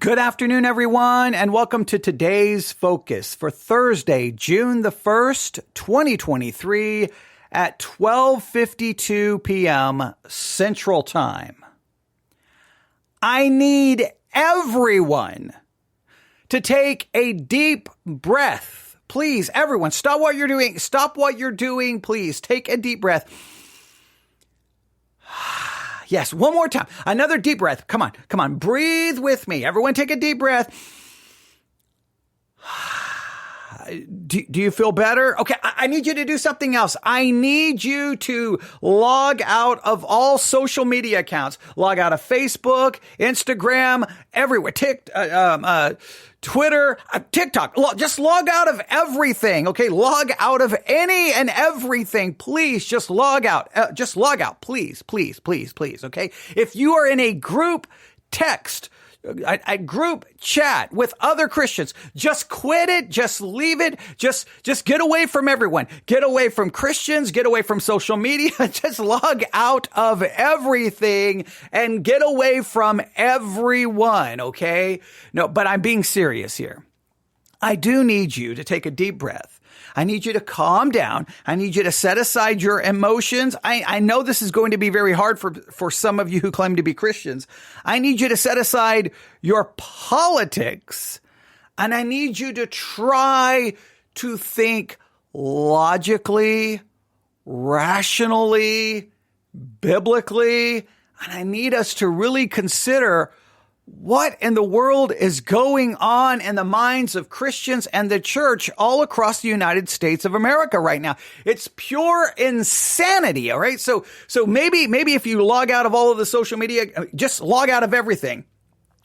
Good afternoon, everyone, and welcome to today's focus for Thursday, June the 1st, 2023 at 12:52 p.m. Central Time. I need everyone to take a deep breath. Please, everyone, stop what you're doing. Stop what you're doing. Please take a deep breath. Yes, one more time. Another deep breath. Come on. Breathe with me. Everyone take a deep breath. Do you feel better? Okay, I need you to do something else. I need you to log out of all social media accounts. Log out of Facebook, Instagram, everywhere. Twitter, TikTok. Just log out of everything, okay? Log out of any and everything. Please just log out. Just log out, please, okay? If you are in a group text, a group chat with other Christians, just quit it, just leave it, just get away from everyone. Get away from Christians, get away from social media, just log out of everything and get away from everyone, okay? No, but I'm being serious here. I do need you to take a deep breath. I need you to calm down. I need you to set aside your emotions. I know this is going to be very hard for some of you who claim to be Christians. I need you to set aside your politics, and I need you to try to think logically, rationally, biblically, and I need us to really consider what in the world is going on in the minds of Christians and the church all across the United States of America right now. It's pure insanity, all right? So maybe if you log out of all of the social media, just log out of everything.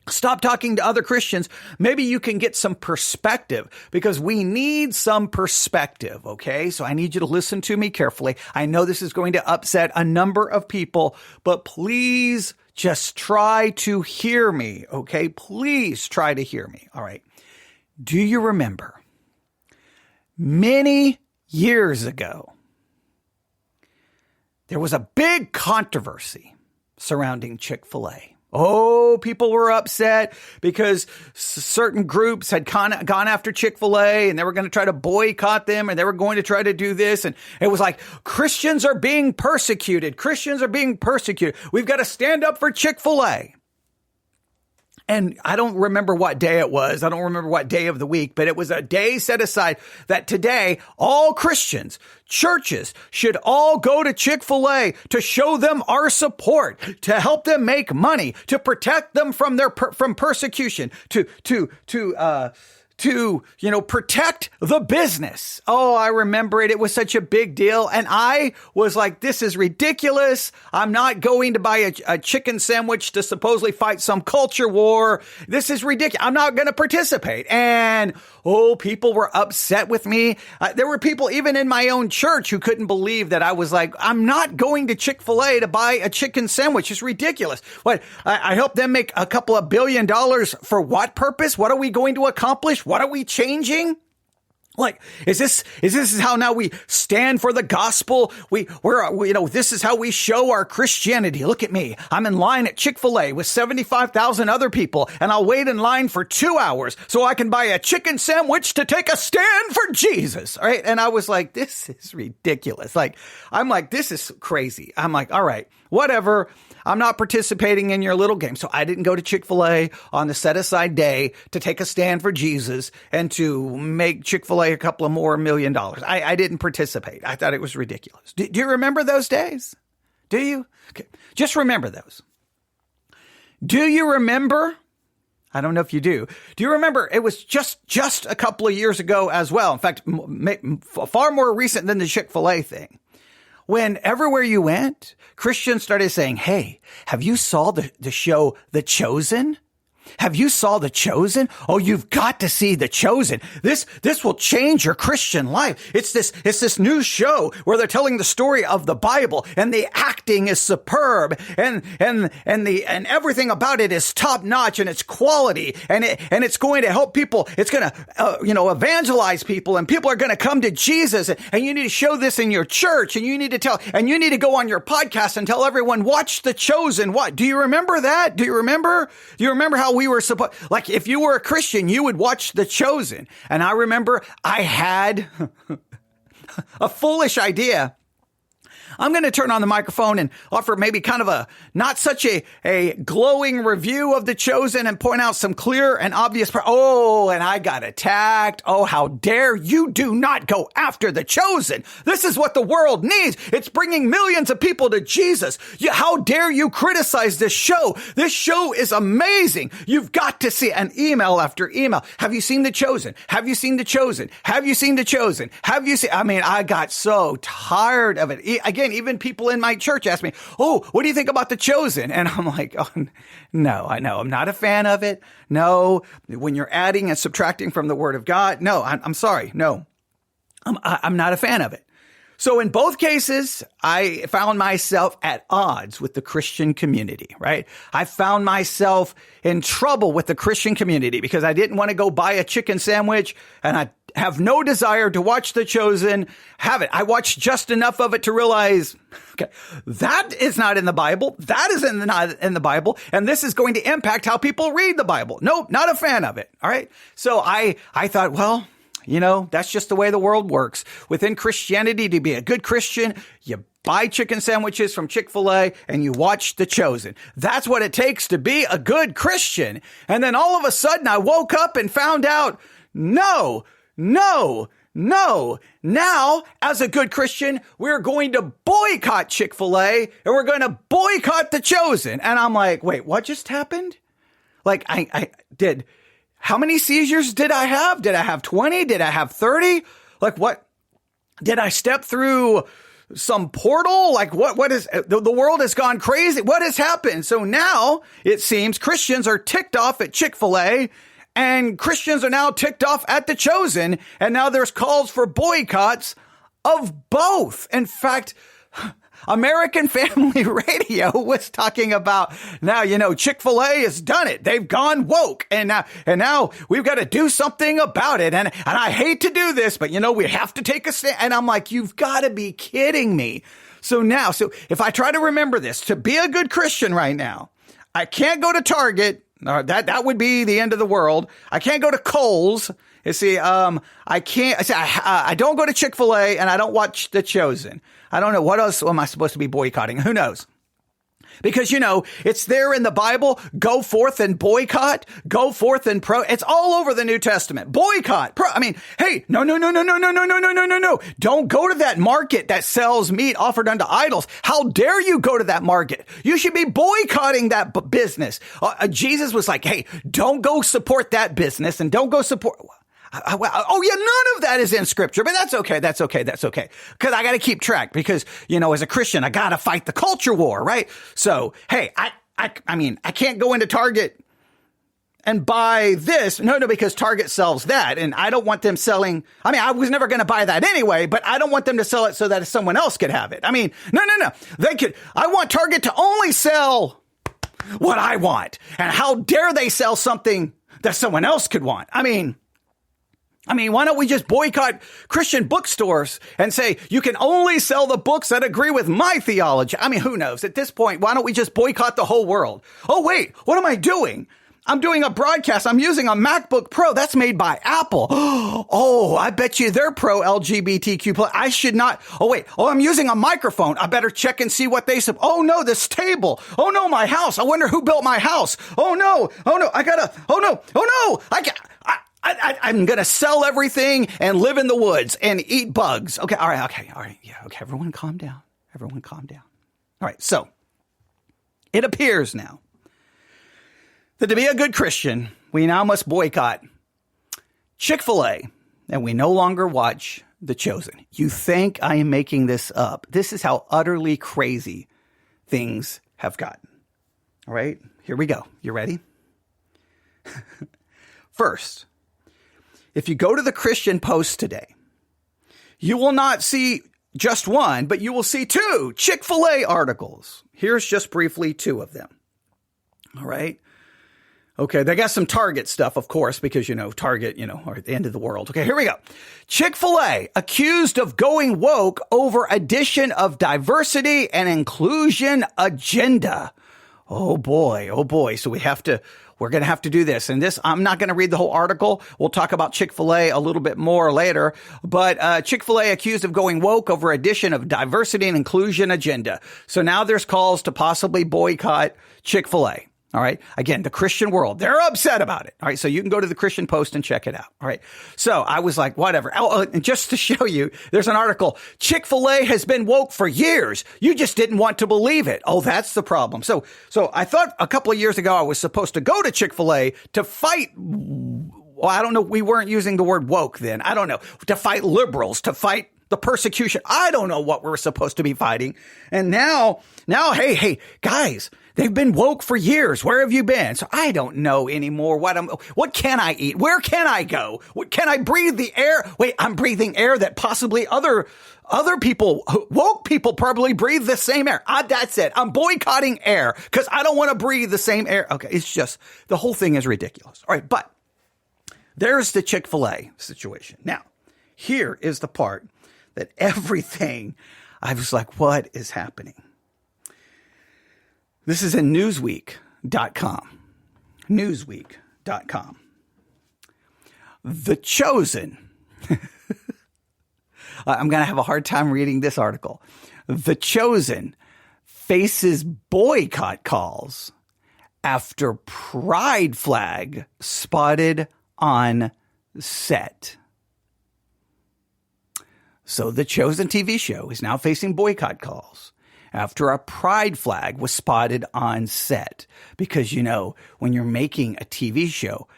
Stop talking to other Christians. Maybe you can get some perspective, because we need some perspective, okay? So I need you to listen to me carefully. I know this is going to upset a number of people, but please just try to hear me, okay? Please try to hear me, all right? Do you remember many years ago, there was a big controversy surrounding Chick-fil-A? Oh, people were upset because certain groups had gone after Chick-fil-A and they were going to try to boycott them and they were going to try to do this. And it was like, Christians are being persecuted. Christians are being persecuted. We've got to stand up for Chick-fil-A. And I don't remember what day it was. I don't remember what day of the week, but it was a day set aside that today all Christians, churches should all go to Chick-fil-A to show them our support, to help them make money, to protect them from from persecution, to protect the business. Oh, I remember it. It was such a big deal. And I was like, this is ridiculous. I'm not going to buy a chicken sandwich to supposedly fight some culture war. This is ridiculous. I'm not going to participate. And people were upset with me. There were people even in my own church who couldn't believe that I was like, I'm not going to Chick-fil-A to buy a chicken sandwich. It's ridiculous. What? I help them make a couple of $1 billion for what purpose? What are we going to accomplish? What are we changing? Like, is this how now we stand for the gospel? This is how we show our Christianity. Look at me. I'm in line at Chick-fil-A with 75,000 other people, and I'll wait in line for 2 hours so I can buy a chicken sandwich to take a stand for Jesus. All right. And I was like, this is ridiculous. I'm like, this is crazy. I'm like, all right, whatever. I'm not participating in your little game. So I didn't go to Chick-fil-A on the set aside day to take a stand for Jesus and to make Chick-fil-A a couple of more $1 million. I didn't participate. I thought it was ridiculous. Do you remember those days? Do you? Okay. Just remember those. Do you remember? I don't know if you do. Do you remember? It was just a couple of years ago as well. In fact, far more recent than the Chick-fil-A thing. When everywhere you went, Christians started saying, hey, have you saw the show The Chosen? Have you saw The Chosen? Oh, you've got to see The Chosen. This will change your Christian life. It's this new show where they're telling the story of the Bible, and the acting is superb, and everything about it is top notch, and it's quality, and it's going to help people. It's going to evangelize people, and people are going to come to Jesus. And you need to show this in your church, and you need to go on your podcast and tell everyone, watch The Chosen. What? Do you remember that? Do you remember how we were supposed, like if you were a Christian, you would watch The Chosen. And I remember I had a foolish idea. I'm going to turn on the microphone and offer maybe kind of a not such a glowing review of The Chosen and point out some clear and obvious. And I got attacked. Oh, how dare you do not go after The Chosen. This is what the world needs. It's bringing millions of people to Jesus. How dare you criticize this show? This show is amazing. You've got to see an email after email. Have you seen The Chosen? Have you seen The Chosen? Have you seen The Chosen? Have you seen? I mean, I got so tired of it. Again, even people in my church ask me, oh, what do you think about The Chosen? And I'm like, oh, no, I know. I'm not a fan of it. No, when you're adding and subtracting from the word of God, no, I'm sorry. No, I'm not a fan of it. So in both cases, I found myself at odds with the Christian community, right? I found myself in trouble with the Christian community because I didn't want to go buy a chicken sandwich and I have no desire to watch The Chosen, have it. I watched just enough of it to realize, okay, that is not in the Bible. That is not in the Bible. And this is going to impact how people read the Bible. Nope, not a fan of it. All right. So I thought, well, you know, that's just the way the world works. Within Christianity, to be a good Christian, you buy chicken sandwiches from Chick-fil-A and you watch The Chosen. That's what it takes to be a good Christian. And then all of a sudden I woke up and found out, no. Now, as a good Christian, we're going to boycott Chick-fil-A and we're going to boycott The Chosen. And I'm like, wait, what just happened? Like how many seizures did I have? Did I have 20? Did I have 30? Like what? Did I step through some portal? Like what is, the world has gone crazy. What has happened? So now it seems Christians are ticked off at Chick-fil-A and Christians are now ticked off at The Chosen. And now there's calls for boycotts of both. In fact, American Family Radio was talking about now, you know, Chick-fil-A has done it. They've gone woke and now we've got to do something about it. And I hate to do this, but you know, we have to take a stand. And I'm like, you've got to be kidding me. So if I try to remember this, to be a good Christian right now, I can't go to Target. That would be the end of the world. I can't go to Kohl's. You see, I don't go to Chick-fil-A and I don't watch The Chosen. I don't know. What else am I supposed to be boycotting? Who knows? Because, you know, it's there in the Bible. Go forth and boycott. Go forth and it's all over the New Testament. Boycott. Hey, no. Don't go to that market that sells meat offered unto idols. How dare you go to that market? You should be boycotting that business. Jesus was like, hey, don't go support that business and don't go support. None of that is in scripture, but that's okay. Cause I got to keep track because, you know, as a Christian, I got to fight the culture war, right? So, hey, I can't go into Target and buy this. No, because Target sells that and I don't want them selling. I was never going to buy that anyway, but I don't want them to sell it so that someone else could have it. No. I want Target to only sell what I want. And how dare they sell something that someone else could want? Why don't we just boycott Christian bookstores and say, you can only sell the books that agree with my theology? Who knows? At this point, why don't we just boycott the whole world? Oh, wait, what am I doing? I'm doing a broadcast. I'm using a MacBook Pro. That's made by Apple. Oh, I bet you they're pro LGBTQ+. I should not. Oh, wait. Oh, I'm using a microphone. I better check and see what they said. Oh, no, this table. Oh, no, my house. I wonder who built my house. Oh, no. I'm going to sell everything and live in the woods and eat bugs. Okay. All right. Yeah. Okay. Everyone calm down. All right. So it appears now that to be a good Christian, we now must boycott Chick-fil-A and we no longer watch The Chosen. You think I am making this up? This is how utterly crazy things have gotten. All right. Here we go. You ready? First, if you go to the Christian Post today, you will not see just one, but you will see two Chick-fil-A articles. Here's just briefly two of them. All right. Okay. They got some Target stuff, of course, because, Target, are at the end of the world. Okay. Here we go. Chick-fil-A accused of going woke over addition of diversity and inclusion agenda. Oh boy. So we have to we're going to have to do this. And this, I'm not going to read the whole article. We'll talk about Chick-fil-A a little bit more later. But Chick-fil-A accused of going woke over addition of diversity and inclusion agenda. So now there's calls to possibly boycott Chick-fil-A. All right. Again, the Christian world, they're upset about it. All right. So you can go to the Christian Post and check it out. All right. So I was like, whatever. Oh, and just to show you, there's an article. Chick-fil-A has been woke for years. You just didn't want to believe it. Oh, that's the problem. So I thought a couple of years ago, I was supposed to go to Chick-fil-A to fight. Well, I don't know. We weren't using the word woke then. I don't know. To fight liberals, to fight the persecution. I don't know what we're supposed to be fighting. And now, hey, guys, they've been woke for years. Where have you been? So I don't know anymore what can I eat? Where can I go? Can I breathe the air? Wait, I'm breathing air that possibly other people, woke people probably breathe the same air. That's it. I'm boycotting air because I don't want to breathe the same air. Okay. It's just, the whole thing is ridiculous. All right. But there's the Chick-fil-A situation. Now, here is the part that everything, I was like, what is happening? This is in Newsweek.com. Newsweek.com. The Chosen. I'm going to have a hard time reading this article. The Chosen faces boycott calls after pride flag spotted on set. So the Chosen TV show is now facing boycott calls after a pride flag was spotted on set. Because, when you're making a TV show,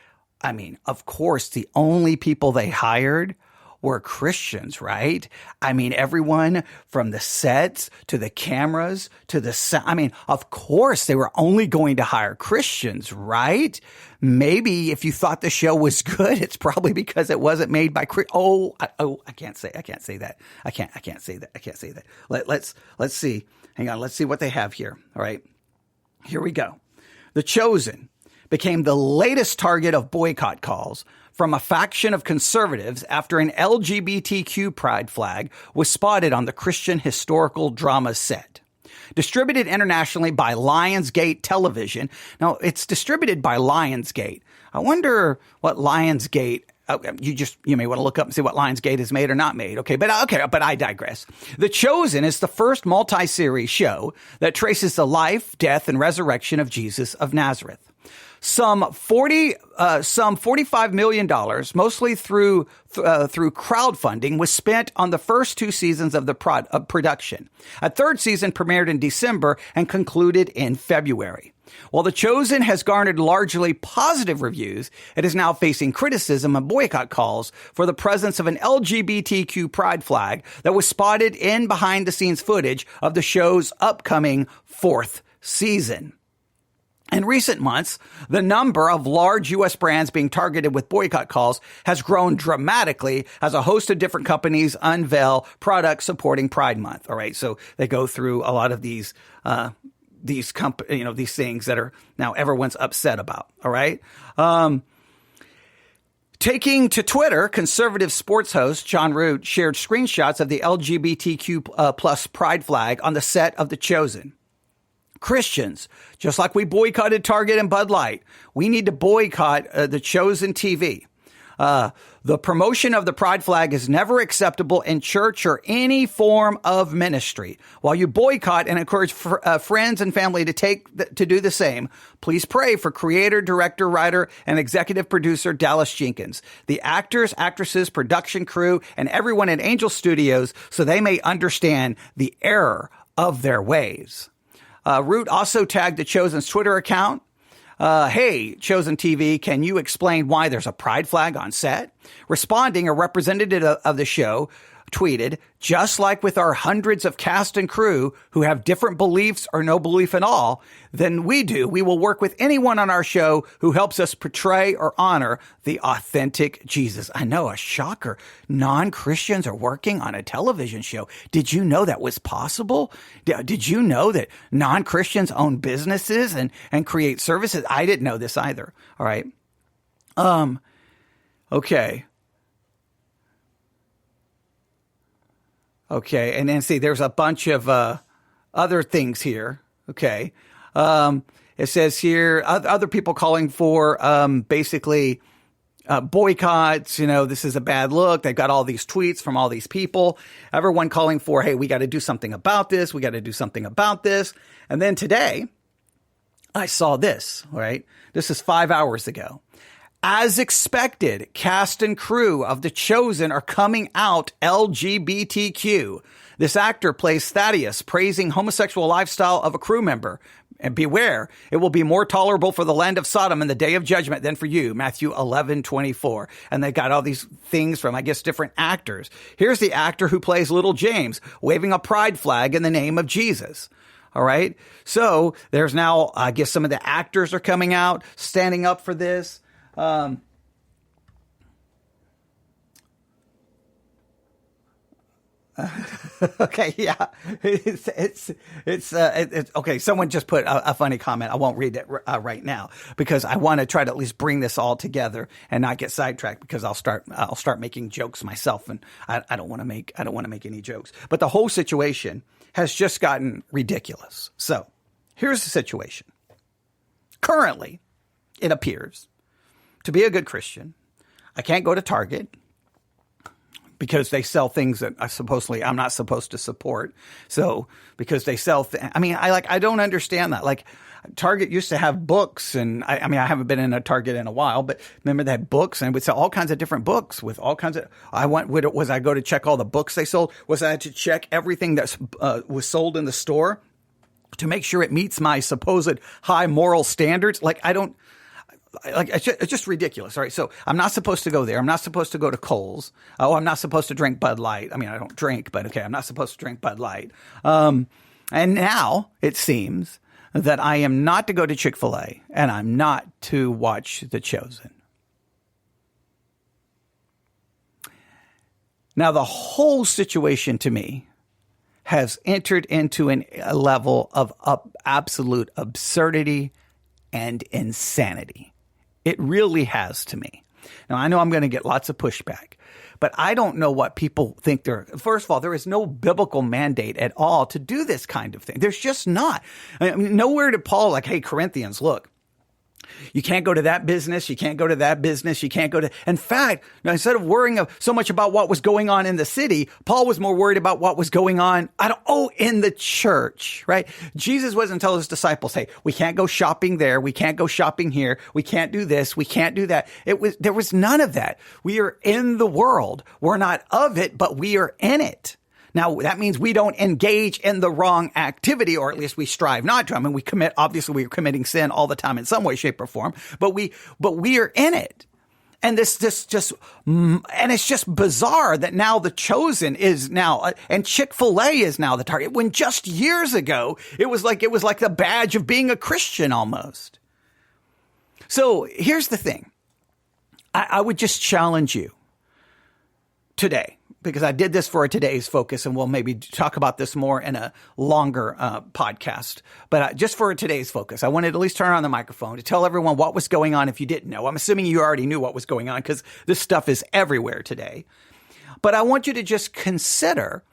of course, the only people they hired were Christians, right? Everyone from the sets to the cameras to the sound. Of course, they were only going to hire Christians, right? Maybe if you thought the show was good, it's probably because it wasn't made by I can't say that. I can't say that. Let's see. Hang on. Let's see what they have here. All right. Here we go. The Chosen became the latest target of boycott calls from a faction of conservatives after an LGBTQ pride flag was spotted on the Christian historical drama set. Distributed internationally by Lionsgate Television. Now, it's distributed by Lionsgate. I wonder what Lionsgate, you may want to look up and see what Lionsgate is made or not made. But I digress. The Chosen is the first multi-series show that traces the life, death, and resurrection of Jesus of Nazareth. Some $45 million, mostly through crowdfunding, was spent on the first two seasons of the production. A third season premiered in December and concluded in February. While The Chosen has garnered largely positive reviews, it is now facing criticism and boycott calls for the presence of an LGBTQ pride flag that was spotted in behind-the-scenes footage of the show's upcoming fourth season. In recent months, the number of large U.S. brands being targeted with boycott calls has grown dramatically as a host of different companies unveil products supporting Pride Month. All right, so they go through a lot of these things that are now everyone's upset about. All right. Taking to Twitter, conservative sports host John Root shared screenshots of the LGBTQ plus pride flag on the set of The Chosen. Christians, just like we boycotted Target and Bud Light, we need to boycott The Chosen TV. The promotion of the pride flag is never acceptable in church or any form of ministry. While you boycott and encourage friends and family to do the same, please pray for creator, director, writer, and executive producer Dallas Jenkins, the actors, actresses, production crew, and everyone at Angel Studios so they may understand the error of their ways. Root also tagged The Chosen's Twitter account. Hey, Chosen TV, can you explain why there's a pride flag on set? Responding, a representative of the show tweeted, just like with our hundreds of cast and crew who have different beliefs or no belief at all than we do, we will work with anyone on our show who helps us portray or honor the authentic Jesus. I know, a shocker. Non-Christians are working on a television show. Did you know that was possible? Did you know that non-Christians own businesses and create services? I didn't know this either. All right. Okay. And then see, there's a bunch of other things here. Okay. It says here, other people calling for basically boycotts. This is a bad look. They've got all these tweets from all these people. Everyone calling for, hey, we got to do something about this. We got to do something about this. And then today, I saw this, right? This is 5 hours ago. As expected, cast and crew of The Chosen are coming out LGBTQ. This actor plays Thaddeus, praising homosexual lifestyle of a crew member. And beware, it will be more tolerable for the land of Sodom in the day of judgment than for you. Matthew 11:24. And they got all these things from, I guess, different actors. Here's the actor who plays little James, waving a pride flag in the name of Jesus. All right. So there's now, I guess some of the actors are coming out, standing up for this. Okay, yeah, it's okay. Someone just put a funny comment. I won't read it right now because I want to try to at least bring this all together and not get sidetracked because I'll start making jokes myself, and I don't want to make any jokes. But the whole situation has just gotten ridiculous. So here's the situation. Currently, it appears to be a good Christian. I can't go to Target because they sell things that I'm not supposed to support. So because they sell, I don't understand that. Like Target used to have books, and I haven't been in a Target in a while, but remember they had books and would sell all kinds of different books with all kinds of. I go to check all the books they sold? Was I to check everything that was sold in the store to make sure it meets my supposed high moral standards? It's just ridiculous. All right. So I'm not supposed to go there. I'm not supposed to go to Kohl's. Oh, I'm not supposed to drink Bud Light. I don't drink, but okay. I'm not supposed to drink Bud Light. And now it seems that I am not to go to Chick-fil-A and I'm not to watch The Chosen. Now the whole situation to me has entered into a level of absolute absurdity and insanity. It really has to me. Now, I know I'm going to get lots of pushback, but I don't know what people think first of all, there is no biblical mandate at all to do this kind of thing. There's just not. Nowhere did Paul hey, Corinthians, look, you can't go to that business. You can't go to that business. You can't go to. In fact, instead of worrying so much about what was going on in the city, Paul was more worried about what was going on in the church, right? Jesus wasn't telling his disciples, hey, we can't go shopping there. We can't go shopping here. We can't do this. We can't do that. There was none of that. We are in the world. We're not of it, but we are in it. Now, that means we don't engage in the wrong activity, or at least we strive not to. Obviously we're committing sin all the time in some way, shape, or form, but we are in it. And and it's just bizarre that now The Chosen is now, and Chick-fil-A is now the target, when just years ago, it was like the badge of being a Christian almost. So here's the thing. I would just challenge you today, because I did this for today's focus, and we'll maybe talk about this more in a longer podcast. But just for today's focus, I wanted to at least turn on the microphone to tell everyone what was going on if you didn't know. I'm assuming you already knew what was going on because this stuff is everywhere today. But I want you to just consider,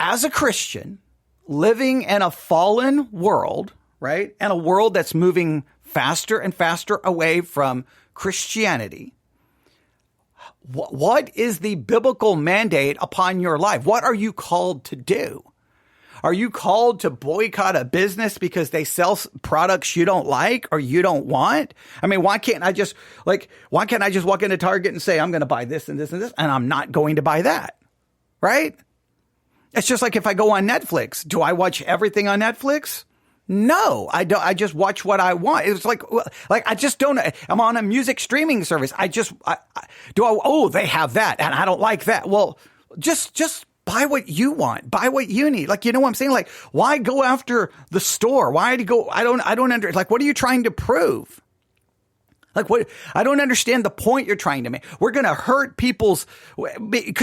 as a Christian, living in a fallen world, right? And a world that's moving faster and faster away from Christianity. What is the biblical mandate upon your life? What are you called to do? Are you called to boycott a business because they sell products you don't like or you don't want? Why can't I just walk into Target and say, I'm going to buy this and this and this, and I'm not going to buy that, right? It's just like if I go on Netflix, do I watch everything on Netflix? No, I don't. I just watch what I want. It's like I just don't. I'm on a music streaming service. They have that and I don't like that. Well, just buy what you want. Buy what you need. You know what I'm saying? Why go after the store? Why do you go? I don't what are you trying to prove? Like what? I don't understand the point you're trying to make. We're going to hurt because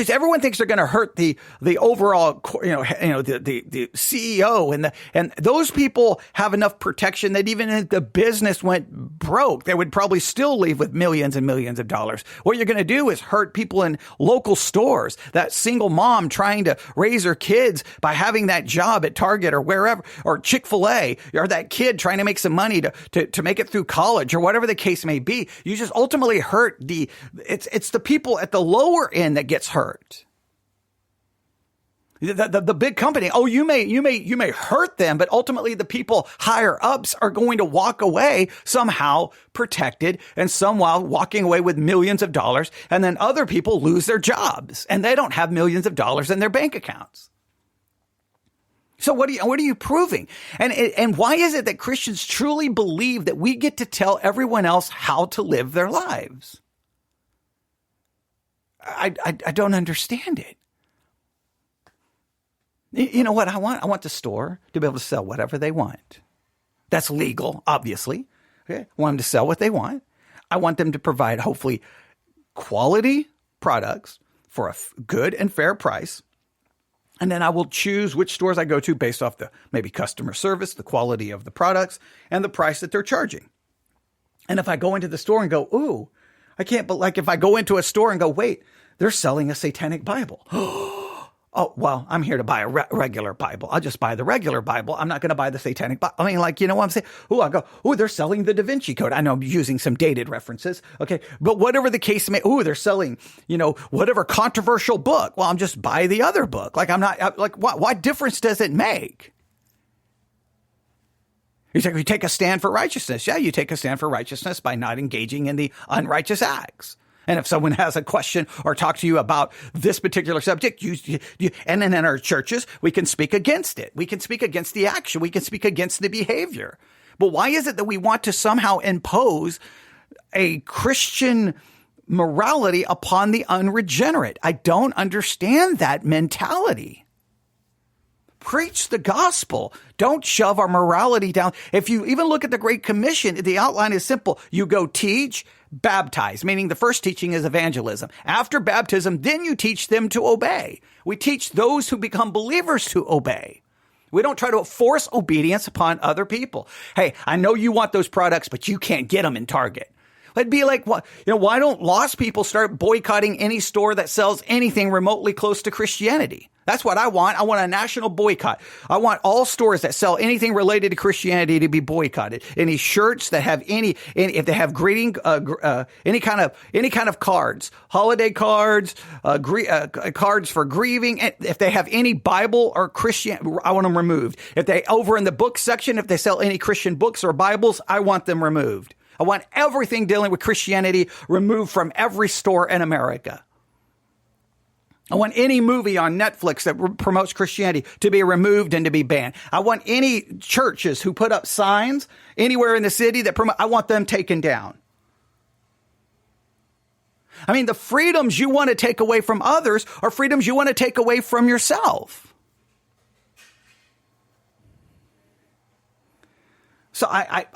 everyone thinks they're going to hurt the overall, the CEO and those people have enough protection that even if the business went broke, they would probably still leave with millions and millions of dollars. What you're going to do is hurt people in local stores, that single mom trying to raise her kids by having that job at Target or wherever, or Chick-fil-A, or that kid trying to make some money to make it through college or whatever the case may be. You just ultimately hurt it's the people at the lower end that gets hurt. The big company, you may hurt them, but ultimately the people higher ups are going to walk away somehow protected and somehow walking away with millions of dollars. And then other people lose their jobs and they don't have millions of dollars in their bank accounts. So what are you proving? And why is it that Christians truly believe that we get to tell everyone else how to live their lives? I don't understand it. You know what I want? I want the store to be able to sell whatever they want. That's legal, obviously. Okay? I want them to sell what they want. I want them to provide, hopefully, quality products for a good and fair price. And then I will choose which stores I go to based off the maybe customer service, the quality of the products, and the price that they're charging. And if I go into the store and go, ooh, I can't, but like if I go into a store and go, wait, they're selling a satanic Bible. Oh, well, I'm here to buy a regular Bible. I'll just buy the regular Bible. I'm not going to buy the satanic Bible. I mean, like, you know what I'm saying? I go, they're selling the Da Vinci Code. I know I'm using some dated references. Okay. But whatever the case may, they're selling, whatever controversial book. Well, I'm just buy the other book. Like what difference does it make? You take a stand for righteousness. Yeah, you take a stand for righteousness by not engaging in the unrighteous acts. And if someone has a question or talk to you about this particular subject, and then in our churches, we can speak against it. We can speak against the action. We can speak against the behavior. But why is it that we want to somehow impose a Christian morality upon the unregenerate? I don't understand that mentality. Preach the gospel. Don't shove our morality down. If you even look at the Great Commission, the outline is simple. You go teach, baptize, meaning the first teaching is evangelism. After baptism, then you teach them to obey. We teach those who become believers to obey. We don't try to force obedience upon other people. Hey, I know you want those products, but you can't get them in Target. It'd be like, why don't lost people start boycotting any store that sells anything remotely close to Christianity? That's what I want. I want a national boycott. I want all stores that sell anything related to Christianity to be boycotted. Any shirts that have if they have greeting, any kind of cards, holiday cards, cards for grieving. If they have any Bible or Christian, I want them removed. If they over in the book section, if they sell any Christian books or Bibles, I want them removed. I want everything dealing with Christianity removed from every store in America. I want any movie on Netflix that promotes Christianity to be removed and to be banned. I want any churches who put up signs anywhere in the city that promote, I want them taken down. I mean, the freedoms you want to take away from others are freedoms you want to take away from yourself. So I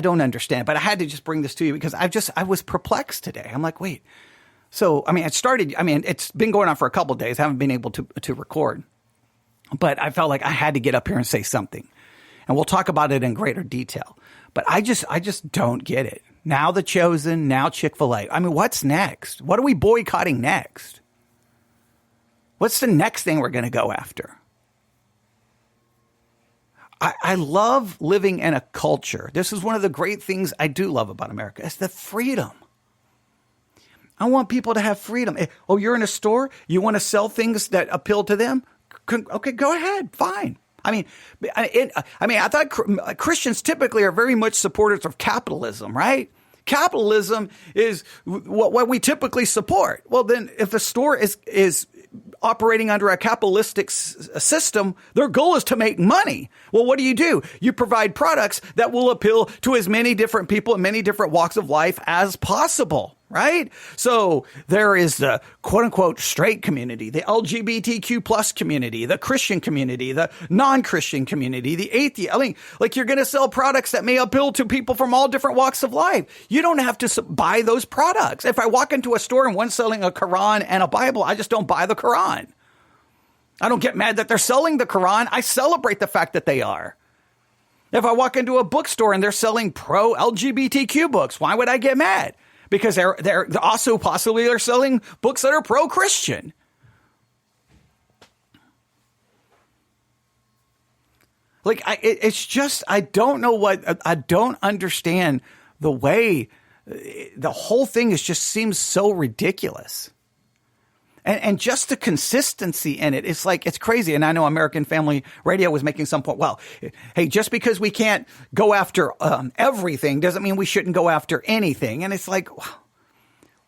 don't understand, but I had to just bring this to you because I was perplexed today. I'm like, wait. So, it's been going on for a couple of days. I haven't been able to record, but I felt like I had to get up here and say something, and we'll talk about it in greater detail. But I just don't get it. Now the Chosen, now Chick-fil-A. I mean, what's next? What are we boycotting next? What's the next thing we're going to go after? I love living in a culture. This is one of the great things I do love about America. It's the freedom. I want people to have freedom. Oh, you're in a store? You want to sell things that appeal to them? Okay, go ahead. Fine. I thought Christians typically are very much supporters of capitalism, right? Capitalism is what we typically support. Well, then if the store is operating under a capitalistic system, their goal is to make money. Well, what do? You provide products that will appeal to as many different people in many different walks of life as possible, right? So there is the quote unquote straight community, the LGBTQ plus community, the Christian community, the non-Christian community, the atheist. I mean, like you're going to sell products that may appeal to people from all different walks of life. You don't have to buy those products. If I walk into a store and one's selling a Quran and a Bible, I just don't buy the Quran. I don't get mad that they're selling the Quran. I celebrate the fact that they are. If I walk into a bookstore and they're selling pro-LGBTQ books, why would I get mad? Because they're also possibly they're selling books that are pro-Christian. Like, it's just, I don't know I don't understand the way the whole thing just seems so ridiculous. And just the consistency in it, it's like, it's crazy. And I know American Family Radio was making some point. Well, hey, just because we can't go after everything doesn't mean we shouldn't go after anything. And it's like,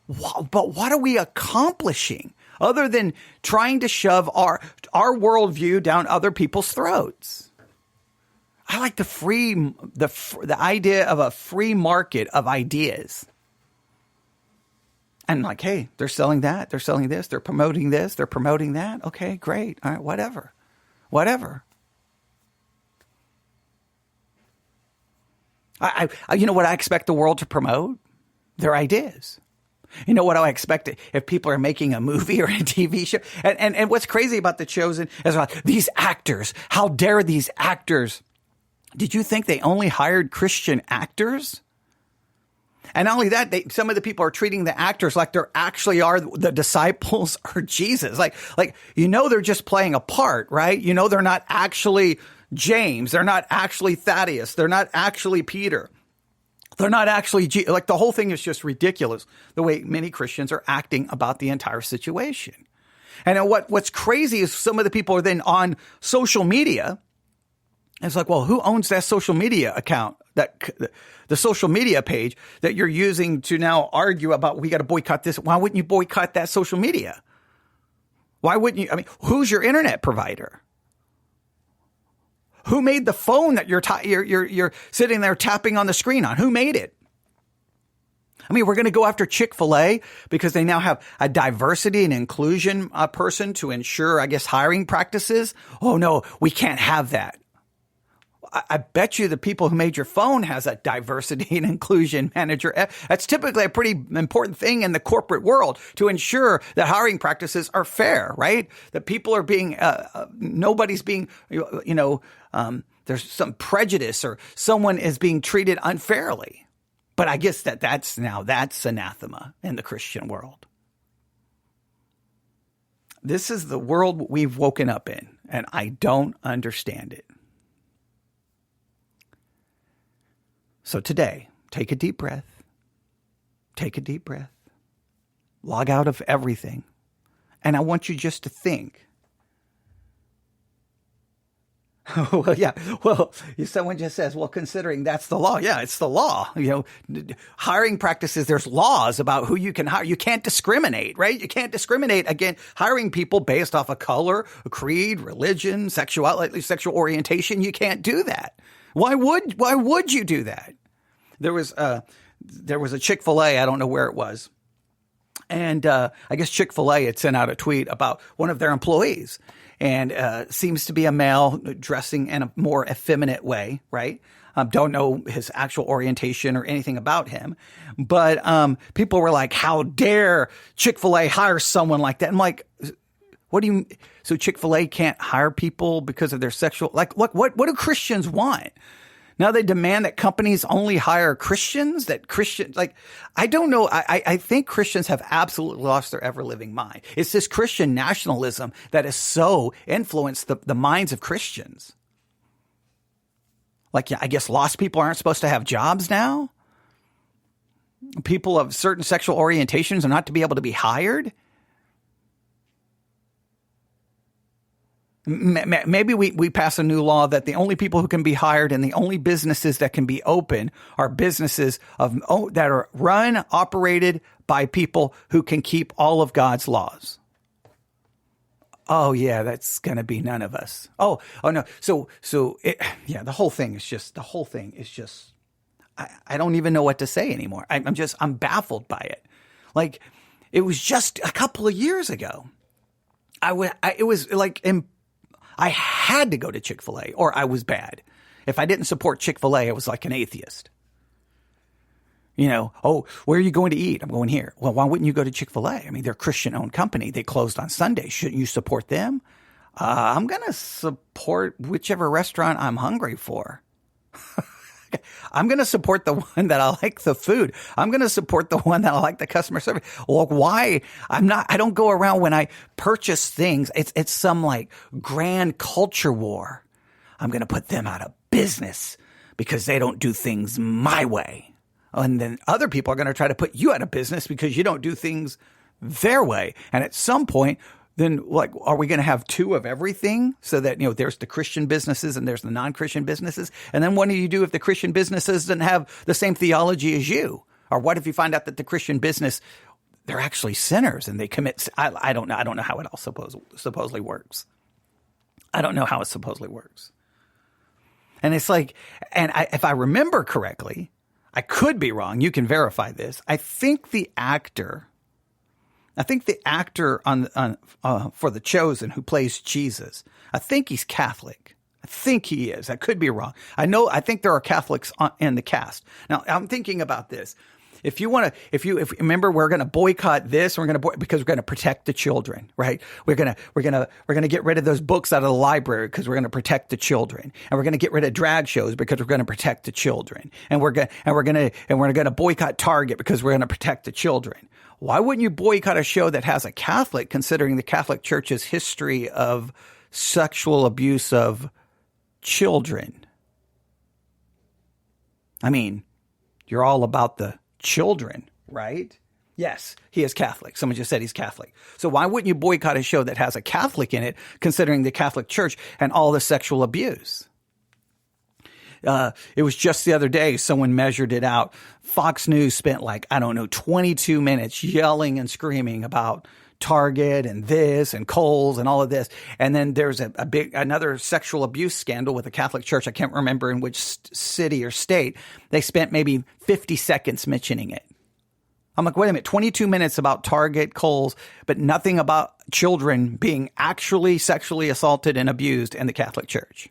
but what are we accomplishing other than trying to shove our worldview down other people's throats? I like the idea of a free market of ideas. And like, hey, they're selling that. They're selling this. They're promoting this. They're promoting that. Okay, great. All right, whatever. I you know what I expect the world to promote? Their ideas. You know what I expect if people are making a movie or a TV show? And what's crazy about The Chosen is like, these actors. How dare these actors? Did you think they only hired Christian actors? And not only that, some of the people are treating the actors like they're actually are the disciples or Jesus. Like, they're just playing a part, right? They're not actually James. They're not actually Thaddeus. They're not actually Peter. They're not actually, like the whole thing is just ridiculous, the way many Christians are acting about the entire situation. And what's crazy is some of the people are then on social media. And it's like, well, who owns that social media account, the social media page that you're using to now argue about, we got to boycott this? Why wouldn't you boycott that social media? Why wouldn't you? I mean, who's your internet provider? Who made the phone that you're sitting there tapping on the screen on? Who made it? I mean, we're going to go after Chick-fil-A because they now have a diversity and inclusion person to ensure, I guess, hiring practices. Oh, no, we can't have that. I bet you the people who made your phone has a diversity and inclusion manager. That's typically a pretty important thing in the corporate world to ensure that hiring practices are fair, right? That people are being, nobody's being, there's some prejudice or someone is being treated unfairly. But I guess that's anathema in the Christian world. This is the world we've woken up in, and I don't understand it. So today, take a deep breath. Take a deep breath. Log out of everything. And I want you just to think. Well, yeah. Well, someone just says, well, considering that's the law. Yeah, it's the law. Hiring practices, there's laws about who you can hire. You can't discriminate, right? You can't discriminate against hiring people based off of color, creed, religion, sexual orientation. You can't do that. Why would you do that? There was a Chick-fil-A, I don't know where it was. And I guess Chick-fil-A had sent out a tweet about one of their employees, and seems to be a male dressing in a more effeminate way, right? Don't know his actual orientation or anything about him. But people were like, how dare Chick-fil-A hire someone like that? I'm like, what do you, so Chick-fil-A can't hire people because of their sexual, like, what do Christians want? Now they demand that companies only hire Christians, I don't know. I think Christians have absolutely lost their ever-living mind. It's this Christian nationalism that has so influenced the minds of Christians. Like, yeah, I guess lost people aren't supposed to have jobs now. People of certain sexual orientations are not to be able to be hired. Maybe we pass a new law that the only people who can be hired and the only businesses that can be open are businesses that are run, operated by people who can keep all of God's laws. Oh yeah, that's going to be none of us. Oh no. The whole thing is just, I don't even know what to say anymore. I'm baffled by it. Like, it was just a couple of years ago. It was like, I had to go to Chick-fil-A or I was bad. If I didn't support Chick-fil-A, I was like an atheist. Oh, where are you going to eat? I'm going here. Well, why wouldn't you go to Chick-fil-A? I mean, they're a Christian-owned company. They closed on Sunday. Shouldn't you support them? I'm going to support whichever restaurant I'm hungry for. I'm going to support the one that I like the food. I'm going to support the one that I like the customer service. Well, why? I don't go around when I purchase things. It's some like grand culture war. I'm going to put them out of business because they don't do things my way. And then other people are going to try to put you out of business because you don't do things their way. And at some point, then like, are we going to have two of everything so that, there's the Christian businesses and there's the non-Christian businesses? And then what do you do if the Christian businesses doesn't have the same theology as you? Or what if you find out that the Christian business, they're actually sinners and they commit? I don't know. I don't know how it all supposedly works. I don't know how it supposedly works. And it's like, if I remember correctly, I could be wrong. You can verify this. I think the actor on for The Chosen who plays Jesus, I think he's Catholic. I think he is. I could be wrong. I think there are Catholics in the cast. Now I'm thinking about this. If you remember, we're going to boycott this. Because we're going to protect the children, right? We're going to get rid of those books out of the library because we're going to protect the children, and we're going to get rid of drag shows because we're going to protect the children, and we're going to boycott Target because we're going to protect the children. Why wouldn't you boycott a show that has a Catholic, considering the Catholic Church's history of sexual abuse of children? I mean, you're all about the children, right? Yes, he is Catholic. Someone just said he's Catholic. So why wouldn't you boycott a show that has a Catholic in it, considering the Catholic Church and all the sexual abuse? It was just the other day, someone measured it out. Fox News spent 22 minutes yelling and screaming about Target and this and Kohl's and all of this. And then there's another sexual abuse scandal with the Catholic Church. I can't remember in which city or state. They spent maybe 50 seconds mentioning it. I'm like, wait a minute, 22 minutes about Target, Kohl's, but nothing about children being actually sexually assaulted and abused in the Catholic Church.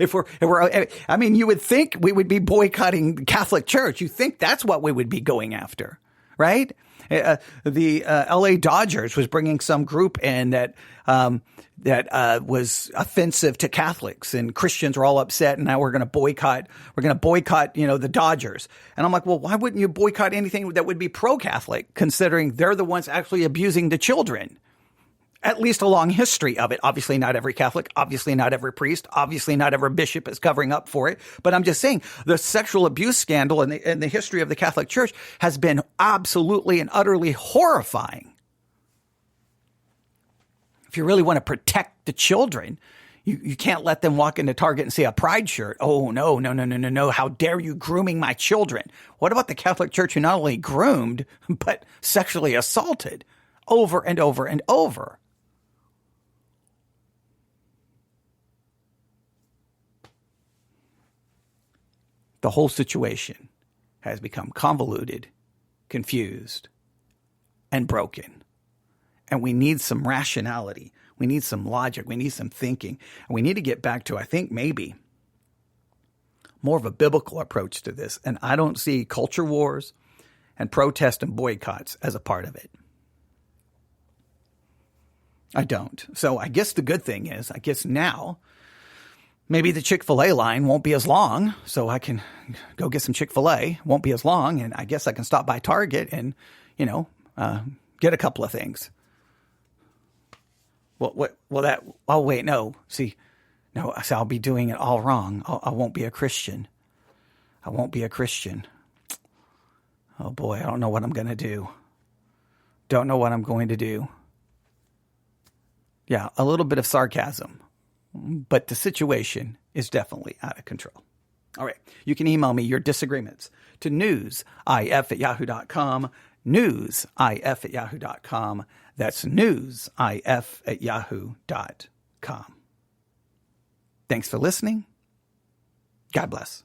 You would think we would be boycotting the Catholic Church. You think that's what we would be going after, right? The LA Dodgers was bringing some group in that was offensive to Catholics, and Christians were all upset, and now we're going to boycott. The Dodgers. And I'm like, well, why wouldn't you boycott anything that would be pro-Catholic, considering they're the ones actually abusing the children? At least a long history of it. Obviously not every Catholic, obviously not every priest, obviously not every bishop is covering up for it. But I'm just saying the sexual abuse scandal in the history of the Catholic Church has been absolutely and utterly horrifying. If you really want to protect the children, you can't let them walk into Target and see a pride shirt. Oh, no. How dare you grooming my children? What about the Catholic Church who not only groomed, but sexually assaulted over and over and over? The whole situation has become convoluted, confused, and broken. And we need some rationality. We need some logic. We need some thinking. And we need to get back to, I think, maybe more of a biblical approach to this. And I don't see culture wars and protest and boycotts as a part of it. I don't. So I guess the good thing is, now maybe the Chick-fil-A line won't be as long, so I can go get some Chick-fil-A. Won't be as long, and I guess I can stop by Target and, get a couple of things. See, I'll be doing it all wrong. I won't be a Christian. Oh boy, I don't know what I'm going to do. Yeah, a little bit of sarcasm. But the situation is definitely out of control. All right. You can email me your disagreements to newsif@yahoo.com, newsif@yahoo.com. That's newsif@yahoo.com. Thanks for listening. God bless.